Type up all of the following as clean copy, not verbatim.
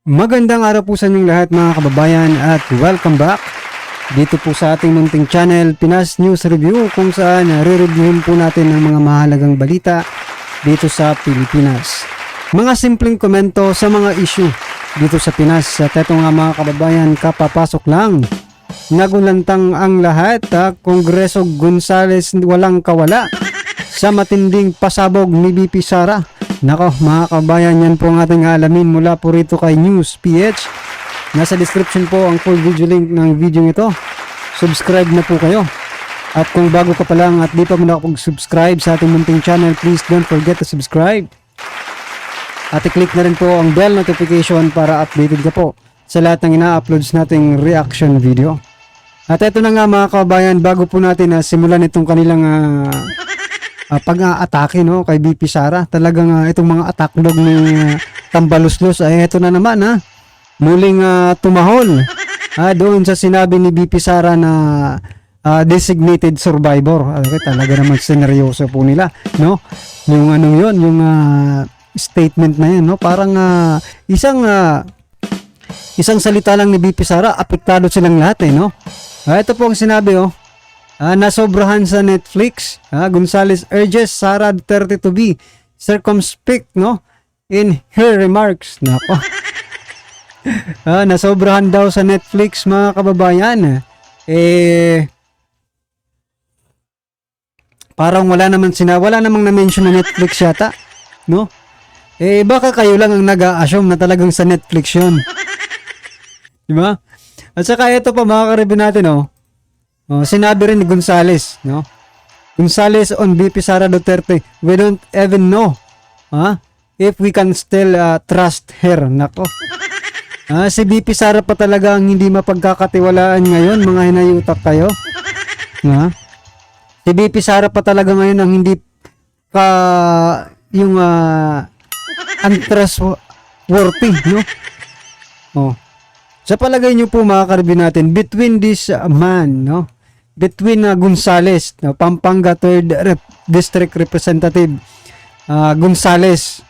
Magandang araw po sa inyong lahat mga kababayan at welcome back dito po sa ating munting channel Pinas News Review, kung saan re-reviewin po natin ang mga mahalagang balita dito sa Pilipinas. Mga simpleng komento sa mga issue dito sa Pinas. At eto nga mga kababayan, kapapasok lang, nagulantang ang lahat. Kongreso Gonzales walang kawala sa matinding pasabog ni BP Sara. Nako mga kabayan, yan po ang ating alamin mula po rito kay News PH. Nasa description po ang full video link ng video ito. Subscribe na po kayo. At kung bago ka pa lang at di pa mo nakapag-subscribe sa ating munting channel, please don't forget to subscribe. At i-click na rin po ang bell notification para updated ka po sa lahat ng ina-uploads nating reaction video. At eto na nga mga kabayan, bago po natin simulan itong kanilang pag-aatake kay BP Sara, talagang itong mga attack dog ni Tambaluslos ay ito na naman muling tumahol doon sa sinabi ni BP Sara na designated survivor. Talaga naman seneryoso po nila, no? Yung yung statement na yan, no? Parang isang salita lang ni BP Sara, apektado silang lahat, no? Ito po ang sinabi, nasobrahan sa Netflix. Gonzales urges Sara Duterte to be circumspect, in her remarks. Nako. Nasobrahan daw sa Netflix mga kababayan. Parang wala namang na-mention na Netflix yata, no? Baka kayo lang ang nag-a-assume na talagang sa Netflix yun. Diba? At saka ito pa mga karibin natin, sinabi rin ni Gonzales, Gonzales on BP Sara Duterte, we don't even know if we can still trust her. Nako. Si BP Sara pa talaga ang hindi mapagkakatiwalaan ngayon, mga hinayutak kayo. Si BP Sara pa talaga ngayon ang hindi untrustworthy, sa palagay nyo po mga karibin natin, between this man, between Gonzales, Pampanga 3rd District Representative Gonzales,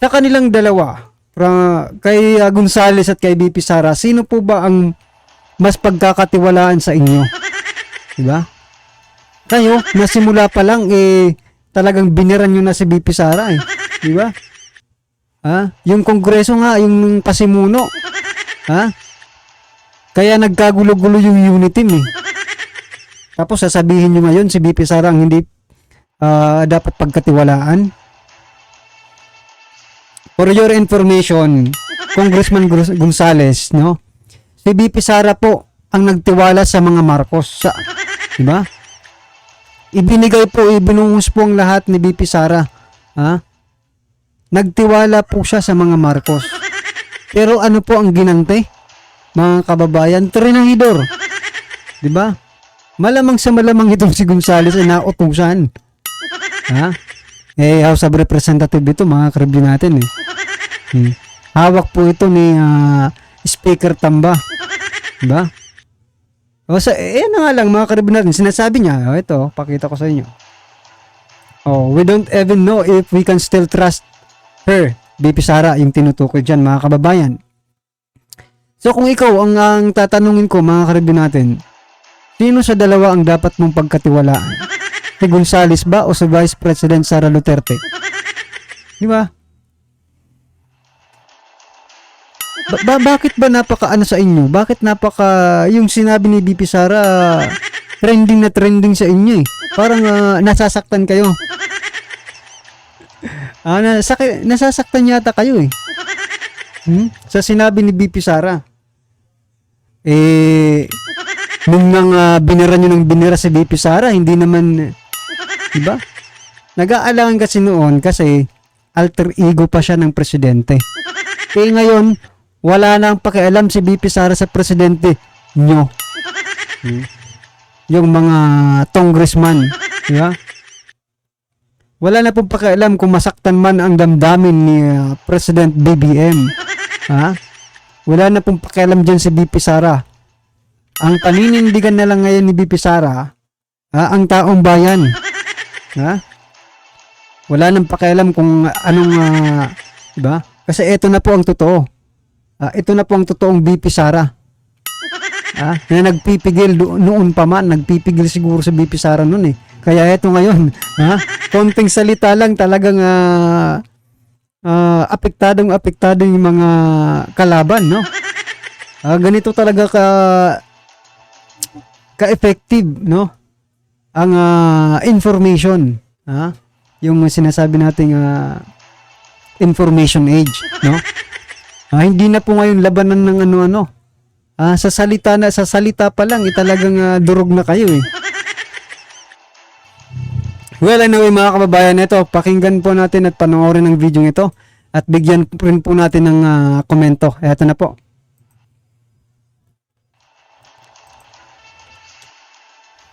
sa kanilang dalawa, kay Gonzales at kay BP Sara, sino po ba ang mas pagkakatiwalaan sa inyo? Diba? Kayo, nasimula pa lang, talagang biniran nyo na si BP Sara, diba? Yung kongreso nga, yung pasimuno, kaya nagkagulo-gulo yung unit team, Tapos sasabihin nyo ngayon si BP Sara ang hindi dapat pagkatiwalaan. For your information, Congressman Gonzales, si BP Sara po ang nagtiwala sa mga Marcos, diba? Ibinuhos po ang lahat ni BP Sara, nagtiwala po siya sa mga Marcos. Pero ano po ang ginante? Mga kababayan, trinahidor. Diba? Malamang sa malamang itong si Gonzales ay nautusan. House of Representative ito, mga karibin natin, Hawak po ito ni Speaker Tamba. Diba? Na nga lang, mga karibin natin, sinasabi niya, ito, pakita ko sa inyo. We don't even know if we can still trust her, BP Sara, yung tinutukoy dyan mga kababayan. So kung ikaw ang tatanungin ko mga karibin natin, sino sa dalawa ang dapat mong pagkatiwalaan? Si Gonzales ba o si Vice President Sara Duterte? Di ba? Bakit ba napaka sa inyo? Bakit yung sinabi ni BP Sara trending na trending sa inyo Parang nasasaktan kayo. Nasasaktan yata kayo sa sinabi ni BP Sara. Nung binira nyo ng binira si BP Sara, hindi naman, diba? Nag-aalangan kasi noon kasi alter ego pa siya ng presidente. Ngayon, wala nang pakialam si BP Sara sa presidente nyo. Yung mga congressman, diba? Wala na pong pakialam kung masaktan man ang damdamin ni President BBM. Wala na pong pakialam dyan si BP Sara. Ang paninindigan na lang ngayon ni BP Sara, ang taong bayan. Wala nang pakialam kung anong, diba? Kasi ito na po ang totoo. Ito na po ang totoong BP Sara. Na nagpipigil noon pa man, nagpipigil siguro sa BP Sara noon eh. Kaya ito ngayon, konting salita lang talagang apektado yung mga kalaban, no? Ganito talaga ka-effective, no? Ang information, yung sinasabi nating information age, no? Hindi na po ngayon labanan ng ano-ano. Sa salita pa lang, talagang durog na kayo eh. Well, anyway mga kababayan, ito, pakinggan po natin at panoorin ang video ito at bigyan rin po natin ng komento. Ito na po.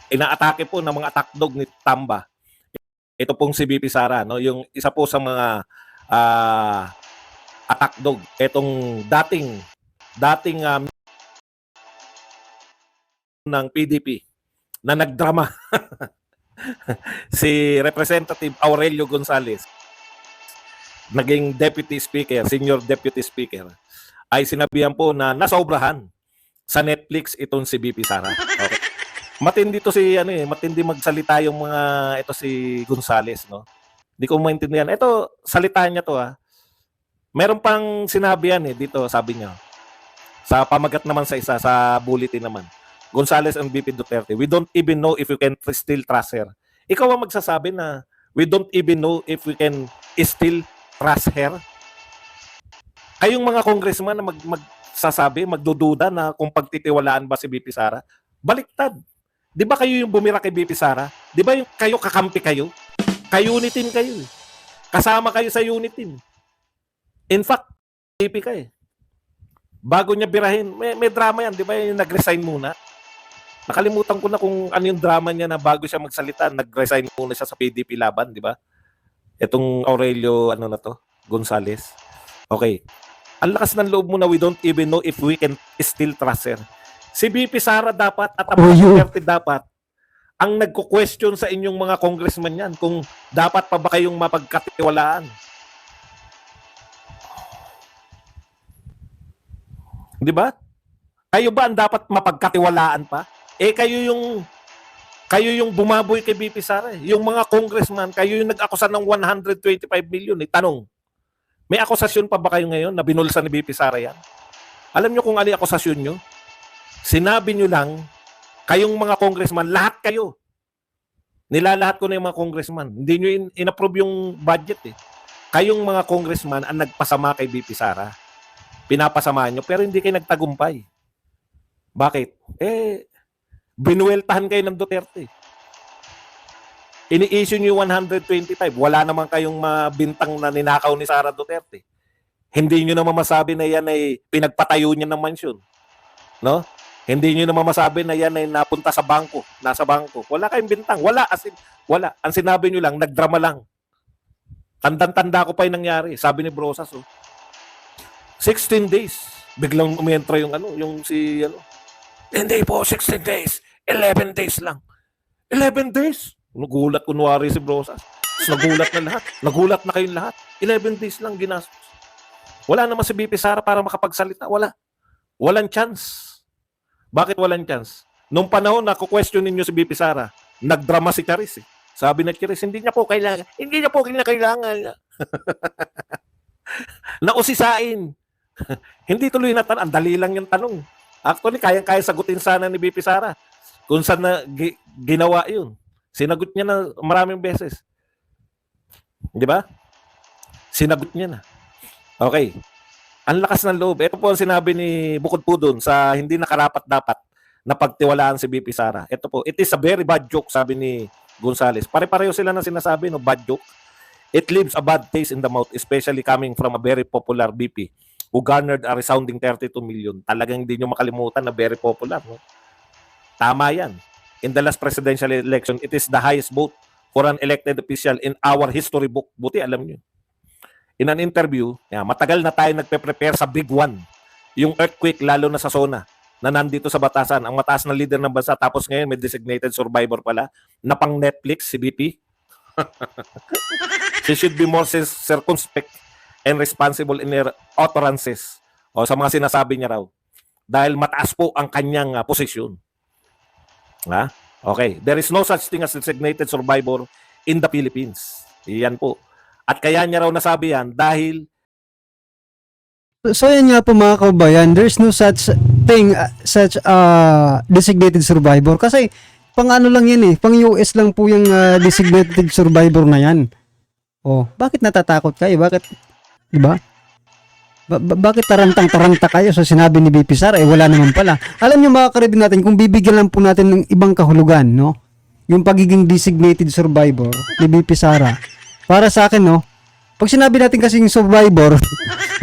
Inaatake po ng mga attack dog ni Tamba. Ito pong si BP Sara, no? Yung isa po sa mga attack dog. Itong dating ng PDP na nagdrama. Si Representative Aurelio Gonzales, naging deputy speaker, senior deputy speaker, ay sinabihan po na nasobrahan sa Netflix itong si BP Sara. Okay. Matindi to si matindi magsalita yung mga ito si Gonzales, no. Hindi ko maintindihan. Ito salita niya to Meron pang sinabi yan dito, sabi niya. Sa pamagat naman sa isa sa bulletin naman. Gonzales and BP Duterte, we don't even know if we can still trust her. Ikaw ang magsasabi na we don't even know if we can still trust her. Kayong mga congressman na magsasabi, magdududa na kung pagtitiwalaan ba si BP Sara, baliktad. Di ba kayo yung bumira kay BP Sara? Di ba yung kayo kakampi kayo? Ka-unitin kayo. Kasama kayo sa unitin. In fact, BP ka Bago niya birahin, may drama yan. Di ba yung nag-resign muna? Nakalimutan ko na kung ano yung drama niya na bago siya magsalita, nag-resign muna siya sa PDP laban, di ba? Itong Aurelio, Gonzales. Okay. Ang lakas ng loob mo na we don't even know if we can still trust her. Si BP Sara dapat at ang Duterte dapat ang nagko-question sa inyong mga congressman yan kung dapat pa ba kayong mapagkatiwalaan. Di ba? Kayo ba ang dapat mapagkatiwalaan pa? Kayo yung bumaboy kay BP Sara. Yung mga congressman, kayo yung nag-akusa ng 125 million. Tanong, may akusasyon pa ba kayo ngayon na binulsa ni BP Sara yan? Alam nyo kung ano yung akusasyon nyo? Sinabi nyo lang, kayong mga congressman, lahat kayo. Nilalahat ko na yung mga congressman. Hindi nyo in-approve yung budget Kayong mga congressman ang nagpasama kay BP Sara. Pinapasama nyo, pero hindi kayo nagtagumpay. Bakit? Binuweltahan kayo ng Duterte. Ini-issue nyo 125. Wala naman kayong mabintang na ninakaw ni Sara Duterte. Hindi nyo naman masabi na yan ay pinagpatayo niya ng mansyon. No? Hindi nyo naman masabi na yan ay napunta sa bangko. Nasa bangko. Wala kayong bintang. Wala. Wala. Ang sinabi nyo lang, nagdrama lang. Tandang-tanda ko pa yung nangyari. Sabi ni Brosas, 16 days. Biglang umentra yung Hindi po, 16 days. 11 days lang. 11 days? Nagulat kunwari si Brosas. Nagulat na lahat. Nagulat na kayong lahat. 11 days lang ginastos. Wala naman si BP Sara para makapagsalita. Wala. Walang chance. Bakit walang chance? Nung panahon na ku-question ninyo si BP Sara, nagdrama si Charis. Sabi na Charis, hindi niya po kailangan. Hindi niya po kailangan. Nausisain. Hindi tuloy na tanong. Ang dali lang yung tanong. Actually, kayang-kaya sagutin sana ni BP Sara kung saan na ginawa yun. Sinagot niya na maraming beses. Di ba? Sinagot niya na. Okay. Ang lakas ng loob. Ito po ang sinabi ni bukod po dun sa hindi nakarapat-dapat na pagtiwalaan si BP Sara. Ito po, it is a very bad joke, sabi ni Gonzales. Pare-pareho sila na sinasabi, bad joke. It leaves a bad taste in the mouth, especially coming from a very popular BP who garnered a resounding 32 million. Talagang hindi nyo makalimutan na very popular. No? Tama yan. In the last presidential election, it is the highest vote for an elected official in our history book. Buti alam nyo. In an interview, matagal na tayo nagpe-prepare sa big one. Yung earthquake, lalo na sa zona, na nandito sa batasan. Ang mataas na leader ng bansa, tapos ngayon may designated survivor pala, na pang Netflix, si BP. She should be more circumspect and responsible in their utterances o sa mga sinasabi niya raw dahil mataas po ang kanyang posisyon. Ha? Okay, there is no such thing as designated survivor in the Philippines. Iyan po. At kaya niya raw nasabi yan dahil So yan nga po mga kababayan, there's no such thing, such designated survivor. Kasi pang ano lang yan pang US lang po yung designated survivor na yan. Oh, bakit natatakot kayo? Bakit, di ba? Bakit tarantang-taranta kayo sa sinabi ni BP Sara? Wala naman pala. Alam niyo mga karibin natin, kung bibigyan lang po natin ng ibang kahulugan, no? Yung pagiging designated survivor ni BP Sara. Para sa akin, no? Pag sinabi natin kasing survivor,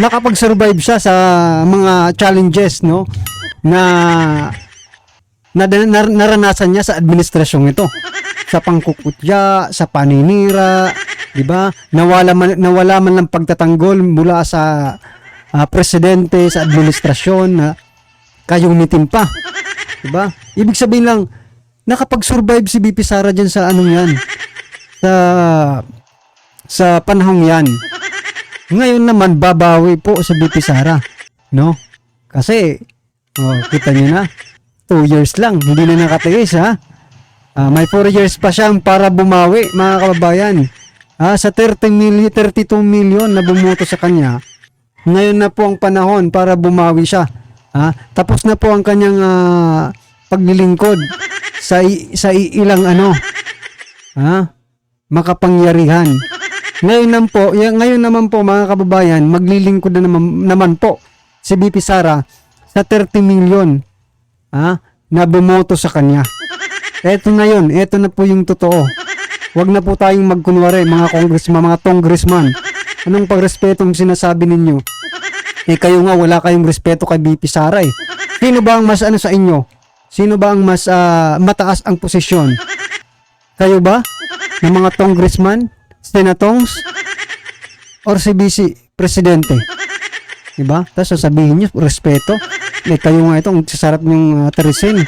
nakapag-survive siya sa mga challenges, no? Naranasan niya sa administrasyong ito. Sa pangkukutya, sa paninira, di ba? Nawala man ng pagtatanggol mula sa presidente, sa administrasyon, kayumitin pa. Di ba? Ibig sabihin lang, nakapag-survive si BP Sara dyan sa anong yan. Sa panahong yan. Ngayon naman, babawi po sa BP Sara. No? Kasi, kita niyo na, 2 years lang, hindi na nakatiis ha. May 4 years pa siyang para bumawi, mga kababayan. Sa 32 million na bumoto sa kanya, ngayon na po ang panahon para bumawi siya. Tapos na po ang kanyang paglilingkod sa ilang makapangyarihan. Ngayon naman po mga kababayan, maglilingkod na naman po si BP Sara sa 30 million na bumoto sa kanya. Eto na yun, eto na po yung totoo. Huwag na po tayong magkunwari mga congressman. Anong pagrespeto ang sinasabi ninyo? Kayo nga wala kayong respeto kay BP Sara Sino ba ang mas sa inyo? Sino ba ang mas mataas ang posisyon? Kayo ba? Ng mga congressman? Senatongs? Or si BC Presidente? Diba? Tapos sasabihin nyo, respeto. Kayo nga itong sasarap nyong tirisin.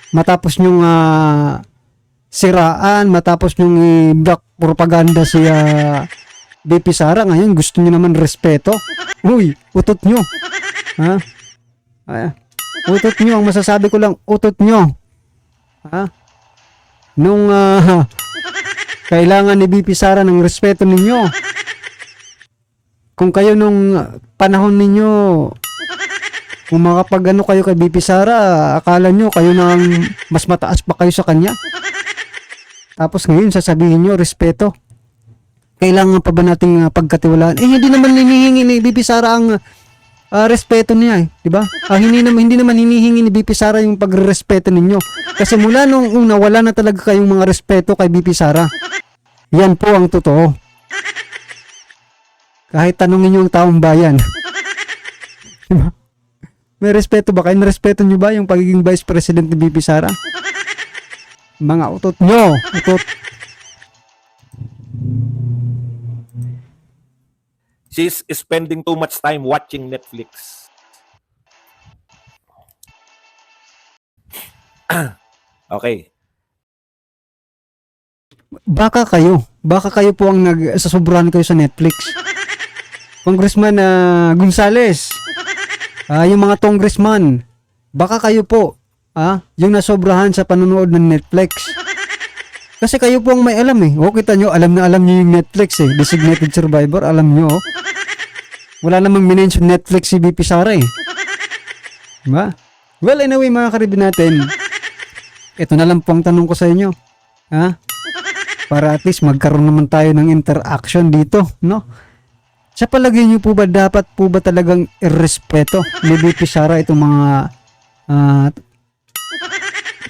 Matapos nyong siraan, matapos nyong black propaganda si BP Sara, ngayon gusto nyo naman respeto. Uy, utot nyo. Utot nyo, ang masasabi ko lang, utot nyo. Nung kailangan ni BP Sara ng respeto ninyo. Kung kayo nung panahon ninyo, kung makapag kayo kay BP Sara, akala nyo kayo nang mas mataas pa kayo sa kanya. Tapos ngayon sasabihin nyo, respeto. Kailangan pa ba nating pagkatiwalaan? Hindi naman hinihingi ni BP Sara ang respeto niya di ba? Hindi naman hinihingi ni BP Sara yung pagrespeto ninyo. Kasi mula nung una, wala na talaga kayong mga respeto kay BP Sara. Yan po ang totoo. Kahit tanongin nyo ang taong bayan. Diba? May respeto ba kayo? Respeto nyo ba yung pagiging Vice President ni BP Sara? Mga utot nyo. Utot. she's spending too much time watching Netflix. Okay. Baka kayo po ang nagsasobrahan kayo sa Netflix. Congressman Gonzales, yung mga congressman, baka kayo po, yung nasobrahan sa panonood ng Netflix. Kasi kayo po ang may alam kita nyo, alam na alam nyo yung Netflix Designated Survivor, alam nyo. Wala namang minention Netflix si BP Sara Diba? Well, anyway mga karibin natin, ito na lang po ang tanong ko sa inyo. Para at least magkaroon naman tayo ng interaction dito, no? Sa palagay niyo po ba, dapat po ba talagang irespeto ni BP Sara itong mga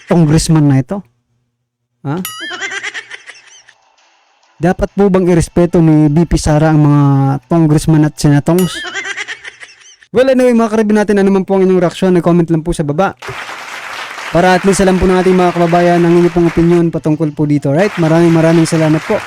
congressman na ito? Dapat po bang irespeto ni BP Sara ang mga congressman at senatongs? Well, anyway mga karibin natin, ano man po ang inyong reaksyon, comment lang po sa baba. Para at least alam po ng ating mga kababayan ang inyong pong opinion patungkol po dito. Right? Maraming salamat po.